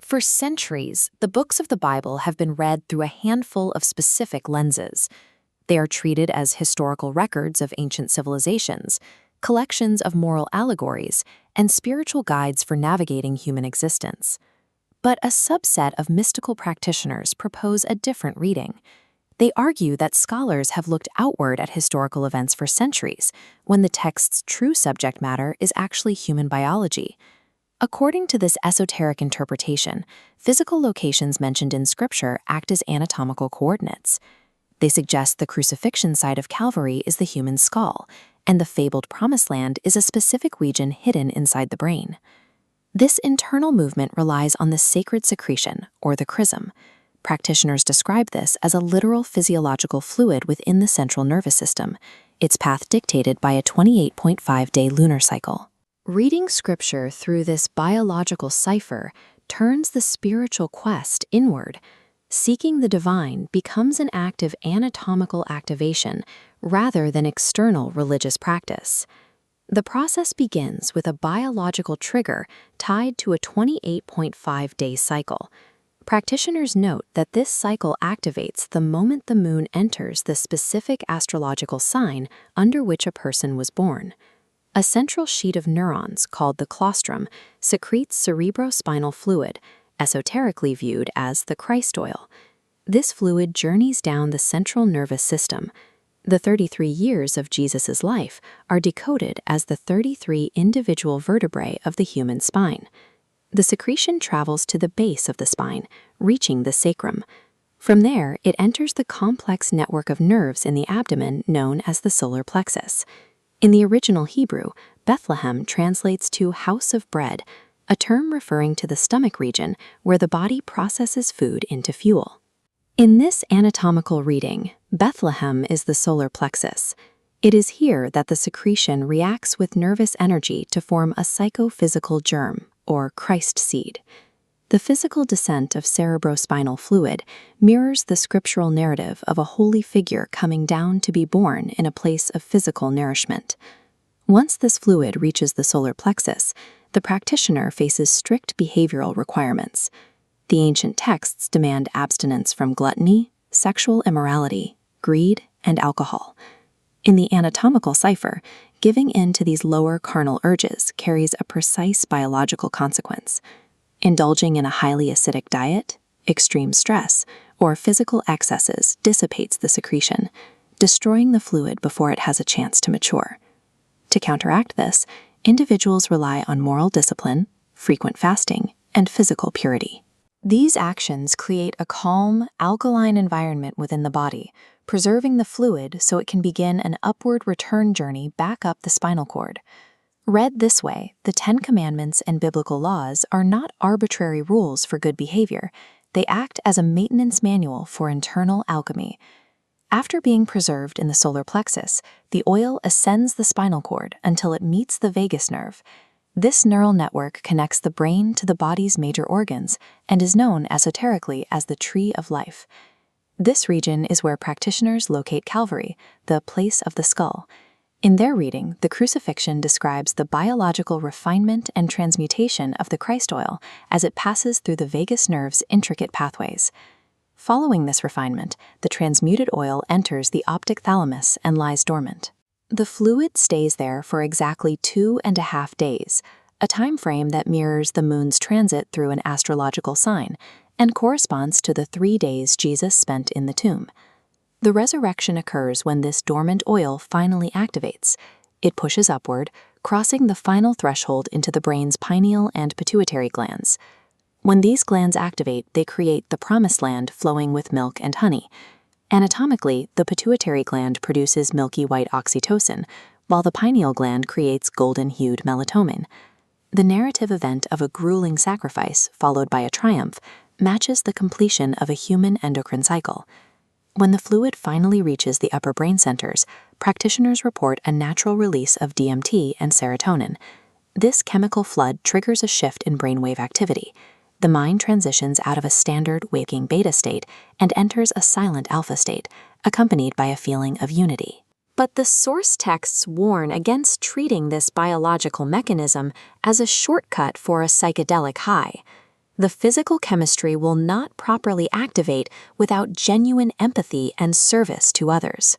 For centuries, the books of the Bible have been read through a handful of specific lenses. They are treated as historical records of ancient civilizations, collections of moral allegories, and spiritual guides for navigating human existence. But a subset of mystical practitioners propose a different reading. They argue that scholars have looked outward at historical events for centuries, when the text's true subject matter is actually human biology. According to this esoteric interpretation, physical locations mentioned in Scripture act as anatomical coordinates. They suggest the crucifixion site of Calvary is the human skull, and the fabled Promised Land is a specific region hidden inside the brain. This internal movement relies on the sacred secretion, or the chrism. Practitioners describe this as a literal physiological fluid within the central nervous system, its path dictated by a 28.5-day lunar cycle. Reading Scripture through this biological cipher turns the spiritual quest inward. Seeking the divine becomes an act of anatomical activation rather than external religious practice. The process begins with a biological trigger tied to a 28.5-day cycle. Practitioners note that this cycle activates the moment the moon enters the specific astrological sign under which a person was born. A central sheet of neurons, called the claustrum, secretes cerebrospinal fluid, esoterically viewed as the Christ oil. This fluid journeys down the central nervous system. The 33 years of Jesus' life are decoded as the 33 individual vertebrae of the human spine. The secretion travels to the base of the spine, reaching the sacrum. From there, it enters the complex network of nerves in the abdomen known as the solar plexus. In the original Hebrew, Bethlehem translates to house of bread, a term referring to the stomach region where the body processes food into fuel. In this anatomical reading, Bethlehem is the solar plexus. It is here that the secretion reacts with nervous energy to form a psychophysical germ, or Christ seed. The physical descent of cerebrospinal fluid mirrors the scriptural narrative of a holy figure coming down to be born in a place of physical nourishment. Once this fluid reaches the solar plexus, the practitioner faces strict behavioral requirements. The ancient texts demand abstinence from gluttony, sexual immorality, greed, and alcohol. In the anatomical cipher, giving in to these lower carnal urges carries a precise biological consequence. Indulging in a highly acidic diet, extreme stress, or physical excesses dissipates the secretion, destroying the fluid before it has a chance to mature. To counteract this, individuals rely on moral discipline, frequent fasting, and physical purity. These actions create a calm, alkaline environment within the body, preserving the fluid so it can begin an upward return journey back up the spinal cord. Read this way, the 10 Commandments and biblical laws are not arbitrary rules for good behavior. They act as a maintenance manual for internal alchemy. After being preserved in the solar plexus, the oil ascends the spinal cord until it meets the vagus nerve. This neural network connects the brain to the body's major organs and is known esoterically as the tree of life. This region is where practitioners locate Calvary, the place of the skull. In their reading, the crucifixion describes the biological refinement and transmutation of the Christ oil as it passes through the vagus nerve's intricate pathways. Following this refinement, the transmuted oil enters the optic thalamus and lies dormant. The fluid stays there for exactly 2.5 days, a time frame that mirrors the moon's transit through an astrological sign and corresponds to the 3 days Jesus spent in the tomb. The resurrection occurs when this dormant oil finally activates. It pushes upward, crossing the final threshold into the brain's pineal and pituitary glands. When these glands activate, they create the Promised Land flowing with milk and honey. Anatomically, the pituitary gland produces milky white oxytocin, while the pineal gland creates golden-hued melatonin. The narrative event of a grueling sacrifice, followed by a triumph, matches the completion of a human endocrine cycle. When the fluid finally reaches the upper brain centers, practitioners report a natural release of DMT and serotonin. This chemical flood triggers a shift in brainwave activity. The mind transitions out of a standard waking beta state and enters a silent alpha state, accompanied by a feeling of unity. But the source texts warn against treating this biological mechanism as a shortcut for a psychedelic high. The physical chemistry will not properly activate without genuine empathy and service to others.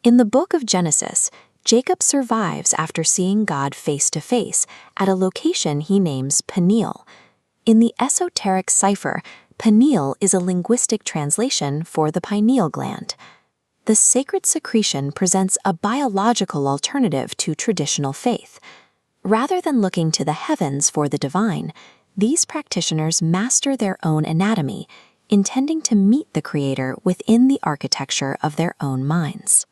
In the book of Genesis, Jacob survives after seeing God face to face at a location he names Pineal. In the esoteric cipher, pineal is a linguistic translation for the pineal gland. The Sacred Secretion presents a biological alternative to traditional faith. Rather than looking to the heavens for the divine, these practitioners master their own anatomy, intending to meet the Creator within the architecture of their own minds.